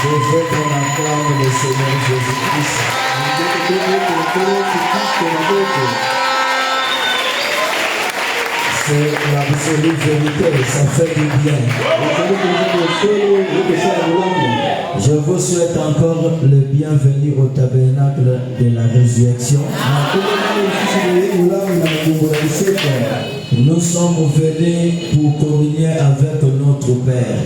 Je veux qu'on acclame le Seigneur Jésus-Christ. C'est l'absolue vérité, ça fait du bien. Je vous souhaite encore le bienvenu au tabernacle de la résurrection. Nous sommes venus pour communier avec notre Père.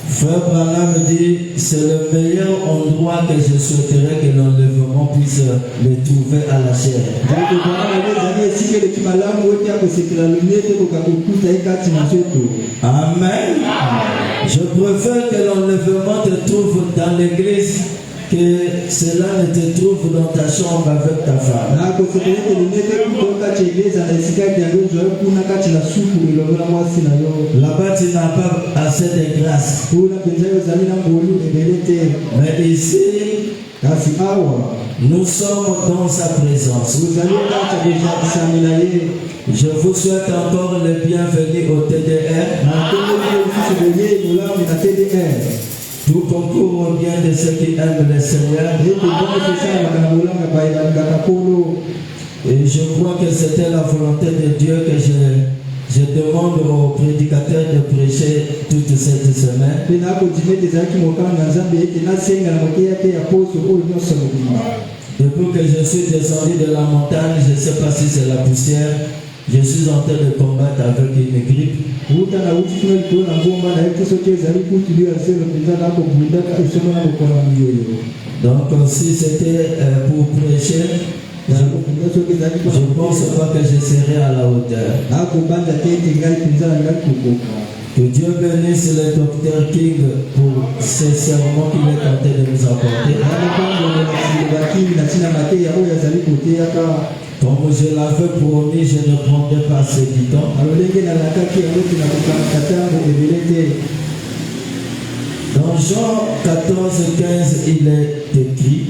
Frère Branham dit, c'est le meilleur endroit que je souhaiterais que l'enlèvement puisse le trouver à la chair. Amen. Je préfère que l'enlèvement te trouve dans l'église, que cela ne te trouve dans ta chambre avec ta femme. Là-bas, tu n'as pas assez de grâce. Mais ici, nous sommes dans sa présence. Je vous souhaite encore le bienvenu au TDR. Tout concours au bien de ceux qui aiment le Seigneur. Et je crois que c'était la volonté de Dieu que je demande aux prédicateurs de prêcher toute cette semaine. Depuis que je suis descendu de la montagne, je ne sais pas si c'est la poussière, je suis en train de combattre avec une grippe. Donc si c'était pour prêcher, je ne pense pas que je serai à la hauteur. Que Dieu bénisse le docteur King pour ces sermons qu'il est en train de nous apporter. Comme je l'avais promis, je ne prendrai pas ce bidon. Dans Jean 14:15, il est écrit: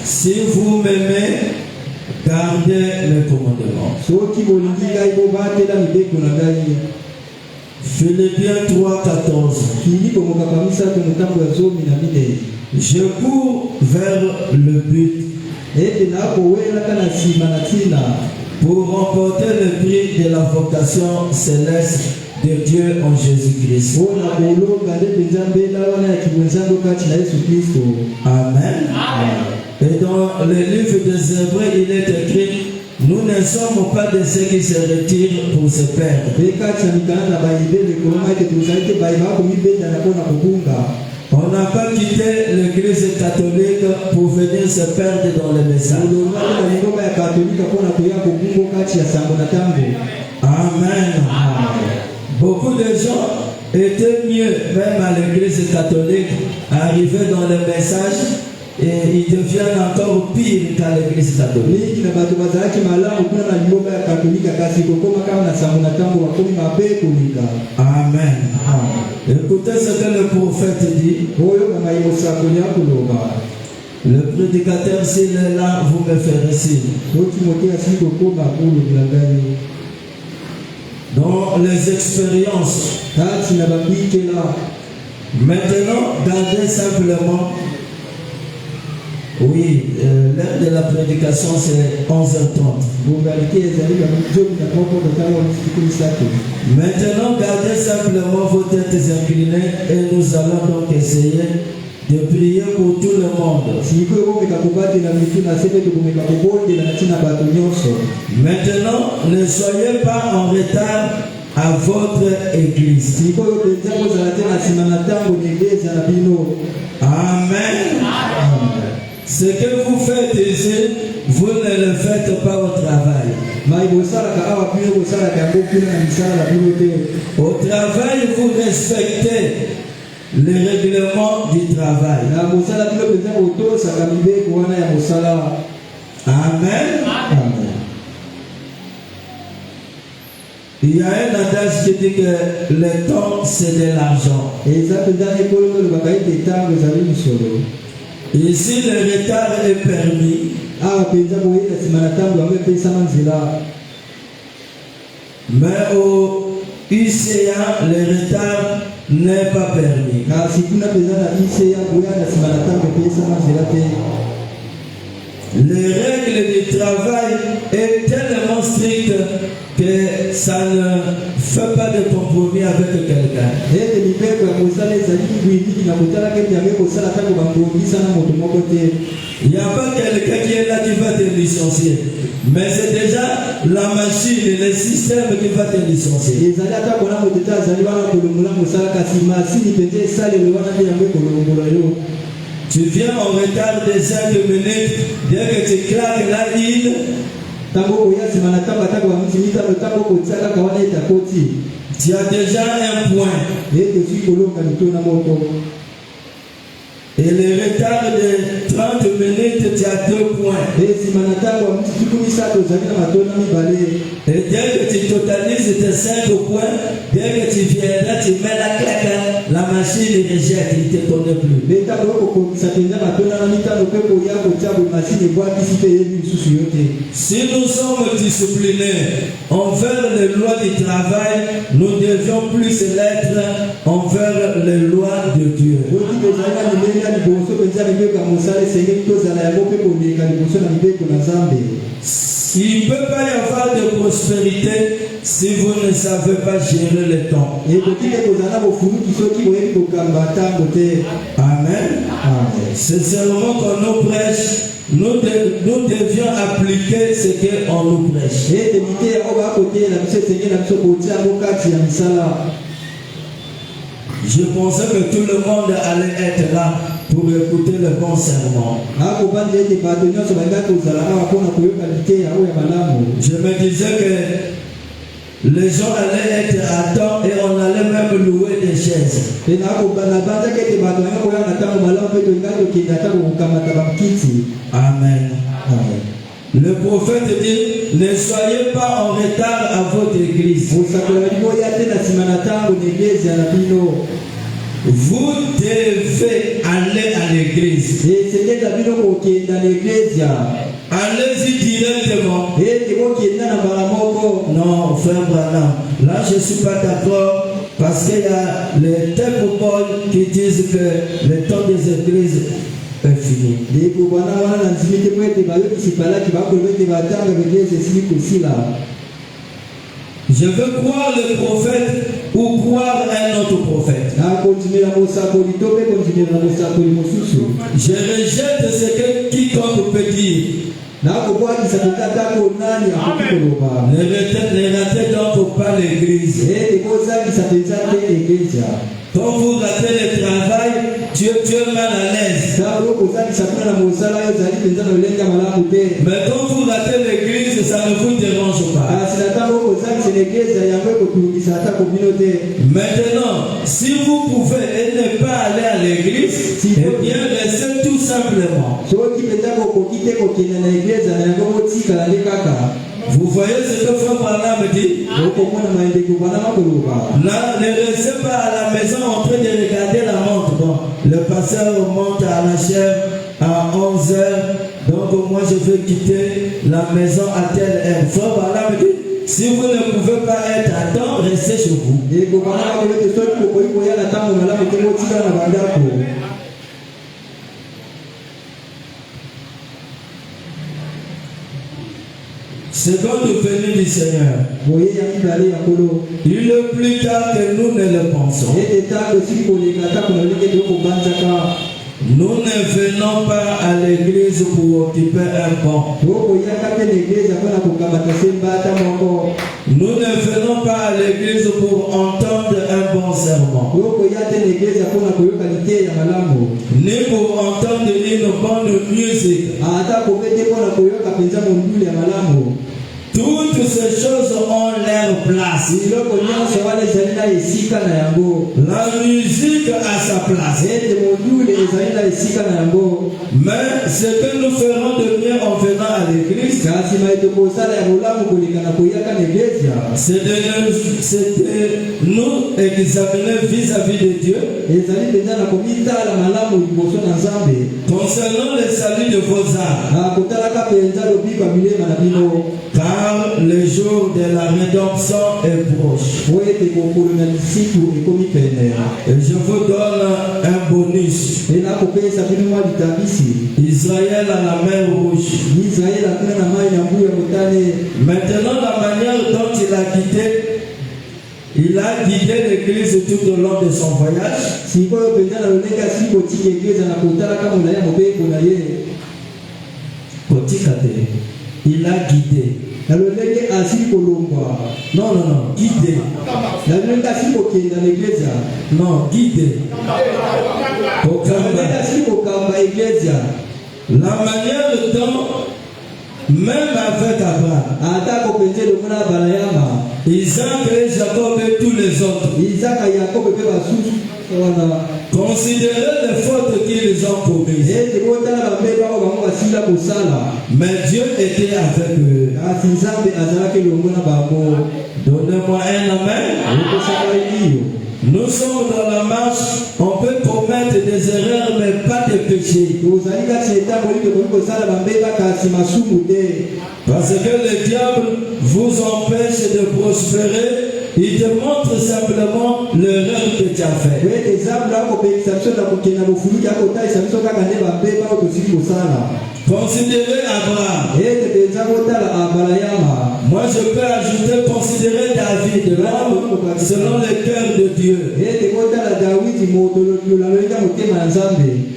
si vous m'aimez, gardez mes commandements. Philippiens 3:14. Je cours vers le but pour remporter le prix de la vocation céleste de Dieu en Jésus-Christ. Amen. Et dans le livre des Hébreux, il est écrit: nous ne sommes pas de ceux qui se retirent pour se perdre. On n'a pas quitté l'église catholique pour venir se perdre dans le message. Amen. Beaucoup de gens étaient mieux, même à l'église catholique, arrivés dans le message, et ils deviennent encore pire qu'à l'église catholique. Amen. Écoutez ce que le prophète dit. Le prédicateur, s'il est là, vous me ferez signe. Dans les expériences, maintenant, gardez simplement. Oui, l'heure de la prédication c'est 11h30. Maintenant, gardez simplement vos têtes inclinées et nous allons donc essayer de prier pour tout le monde. Maintenant, ne soyez pas en retard à votre église. Amen. Ce que vous faites ici, vous ne le faites pas au travail. Au travail, vous respectez les règlements du travail. Amen. Il y a un adage qui dit que le temps c'est de l'argent. Ici le retard est permis. Mais au ICA, le retard n'est pas permis. Les règles du travail est tellement strictes que ça ne fait pas de compromis avec quelqu'un. Il n'y a pas quelqu'un qui est là qui va te licencier. Mais c'est déjà la machine, le système qui va te licencier. Tu viens en retard de 5 minutes, dès que tu claques la ligne, tu as déjà un point. Et le retard de 30 minutes, tu as 2 points. Et dès que tu totalises organises tes 5 points, dès que tu viendras, tu mets la claque, la machine rejette, il ne te connaît plus. Si nous sommes disciplinés envers les lois du travail, nous devions plus l'être envers les lois de Dieu. Il ne peut pas y avoir de prospérité si vous ne savez pas gérer le temps. Amen. C'est seulement qu'on nous prêche, nous devions appliquer ce qu'on nous prêche. Je pensais que tout le monde allait être là pour écouter le bon serment. Je me disais que les gens allaient être à temps et on allait même louer des chaises. Amen. Le prophète dit, ne soyez pas en retard à votre église. Vous devez aller à l'église. Allez-y directement. Non, frère Branham, là je ne suis pas d'accord parce qu'il y a les temples qui disent que le temps des églises est fini. Je veux croire le prophète ou croire un autre prophète. Je rejette ce que quiconque peut dire. Ne ratez donc pas l'église. Quand vous ratez le travail, tu es mal à l'aise. Mais quand vous ratez l'église, ça ne vous dérange pas. Maintenant, si vous pouvez et ne pas aller à l'église, eh bien restez tout simplement. Vous voyez ce que Frère Branham dit? Là, ne restez pas à la maison en train de regarder la montre. Bon, le pasteur monte à la chair à 11h. Donc moi je vais quitter la maison à telle heure. Frère Branham dit, si vous ne pouvez pas être à temps, restez chez vous. Seconde venue du Seigneur. Il est plus tard que nous ne le pensons. Nous ne venons pas à l'église pour occuper un banc. Nous ne venons pas à l'église pour entendre un bon serment. Ni pour entendre une bonne musique. Toutes ces choses ont leur place. La musique a sa place. Mais ce que nous ferons de mieux en venant à l'église, c'est de nous examiner vis-à-vis de Dieu concernant le salut de vos âmes. Car le jour de la rédemption est proche. Et je vous donne un bonus. Israël à la mer rouge. Maintenant, la manière dont il a quitté, il a guidé l'église tout au long de son voyage. Il a guidé. Non, guidé. Non, guidé. La manière dont, même avec Abraham, Isaac et Jacob et tous les les autres. Considérez les fautes qu'ils ont commises. Mais Dieu était avec eux. Donnez-moi un amen. Nous sommes dans la marche, on peut commettre des erreurs mais pas de péchés. Parce que le diable vous empêche de prospérer, il te montre simplement l'erreur que tu as fait. Considérez Abraham. Moi je peux ajouter considérer David, selon le cœur de Dieu.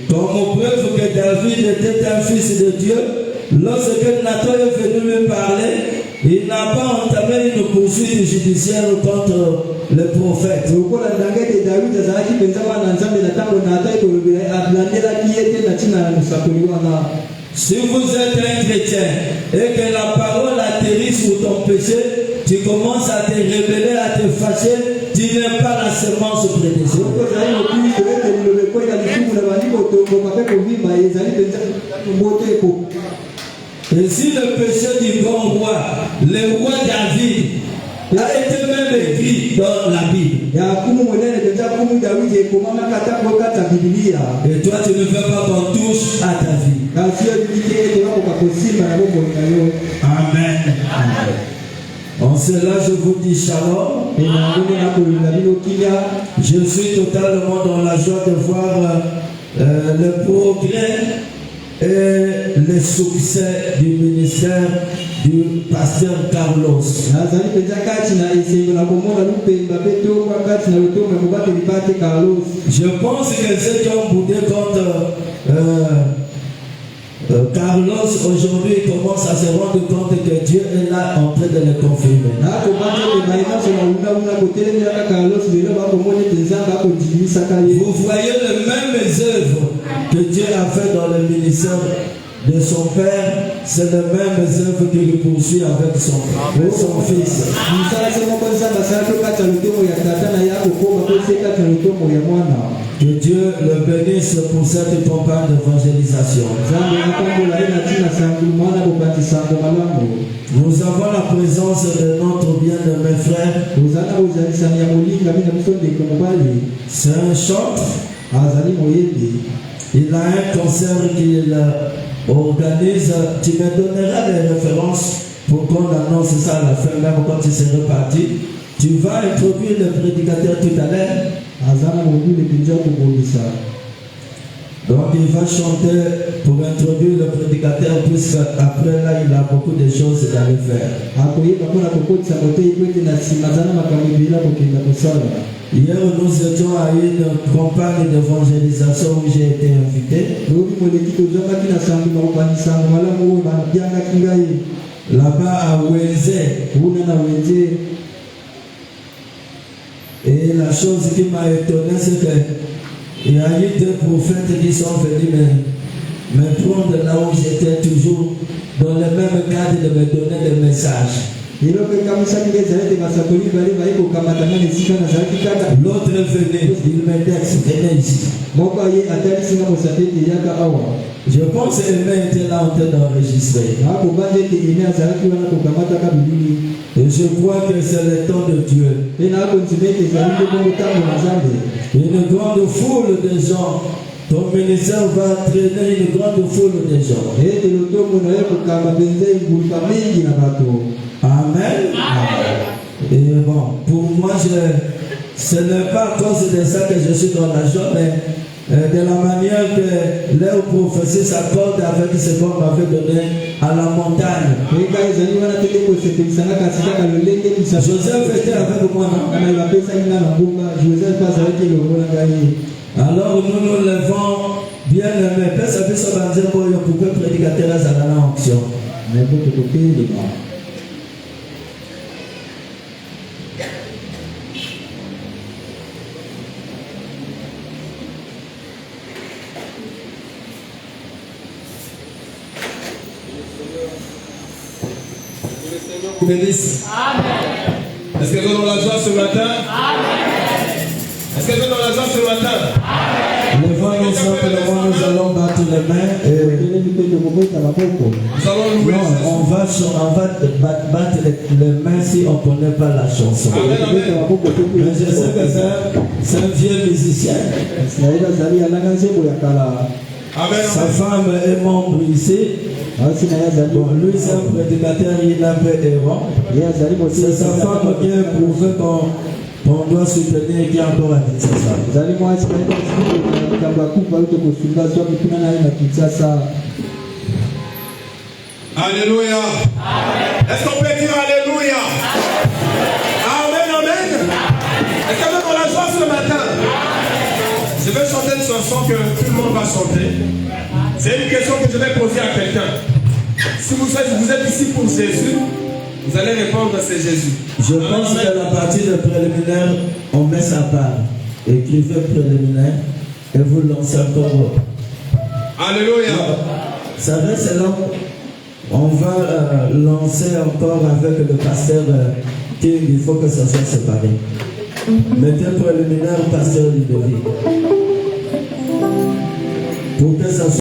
Comme preuve que David était un fils de Dieu, lorsque Nathan est venu lui parler, il n'a pas entamé une poursuite judiciaire contre le prophète. Si vous êtes un chrétien et que la parole atterrit sur ton péché, tu commences à te rébeller, à te fâcher, tu n'es pas la semence prédestinée. Et si le péché du grand roi, le roi David, a été même écrit dans la Bible. Et toi tu ne veux pas qu'on touche à ta vie. Amen. En cela je vous dis shalom. Je suis totalement dans la joie de voir le progrès et le succès du ministère du pasteur Carlos. Je pense que ceux qui ont boudé contre Carlos aujourd'hui commence à se rendre compte que Dieu est là en train de le confirmer. Vous voyez les mêmes œuvres que Dieu a fait dans le ministère de son père, c'est les mêmes œuvres qu'il poursuit avec son fils. Que Dieu le bénisse pour cette campagne d'évangélisation. Nous avons la présence de notre bien-aimé frère. C'est un chantre. Il a un concert qu'il organise. Tu me donneras les références pour qu'on annonce ça à la fin, même quand tu seras parti. Tu vas introduire le prédicateur tout à l'heure. Donc il va chanter pour introduire le prédicateur, puisque après là il a beaucoup de choses à le faire. Hier nous étions à une campagne d'évangélisation où j'ai été invité. Là-bas à Wenzé. Et la chose qui m'a étonné, c'est qu'il y a eu deux prophètes qui sont venus me prendre là où j'étais toujours dans le même cadre de me donner des messages. L'autre venait, il m'indexe, venez ici. Je pense qu'Aimé était là en train d'enregistrer. Et je crois que c'est le temps de Dieu. Une grande foule de gens. Ton ministère va traîner une grande foule de gens. Amen. Et bon, pour moi, ce n'est pas à cause de ça que je suis dans la joie, mais de la manière que les prophéties s'accordent avec ce qu'on m'avait donné à la montagne. Joseph était avec moi. Alors nous nous levons bien aimés. Pèse à peu ça va dire pour le prédicateur à la onction. Bénisse. Amen. Est-ce que nous avons la joie ce matin? Est-ce que nous avons la joie ce matin? Levons-nous simplement, nous allons battre les mains et Nous allons louer. non, on va battre les mains si on ne connaît pas la chanson. Amen, amen. Mais je sais que c'est un vieux musicien. Amen, Sa amen. femme est membre ici. Bon, lui c'est un prédicateur, il est un peu errant. C'est sa femme qui a prouvé qu'on doit soutenir qui est encore à Kinshasa. Alléluia. Est-ce qu'on peut dire Alléluia? Amen, amen. Est-ce que nous avons la joie ce matin? Je vais chanter une chanson que tout le monde va chanter. C'est une question que je vais poser à quelqu'un. Si vous êtes ici pour Jésus, vous allez répondre c'est Jésus. Je pense que la partie de préliminaire, on met sa part. Écrivez préliminaire et vous lancez encore. Alléluia. Ça va, c'est là on va lancer encore avec le pasteur King. Il faut que ça soit séparé. Mettez préliminaire, pasteur Ludovic. Pour que ça soit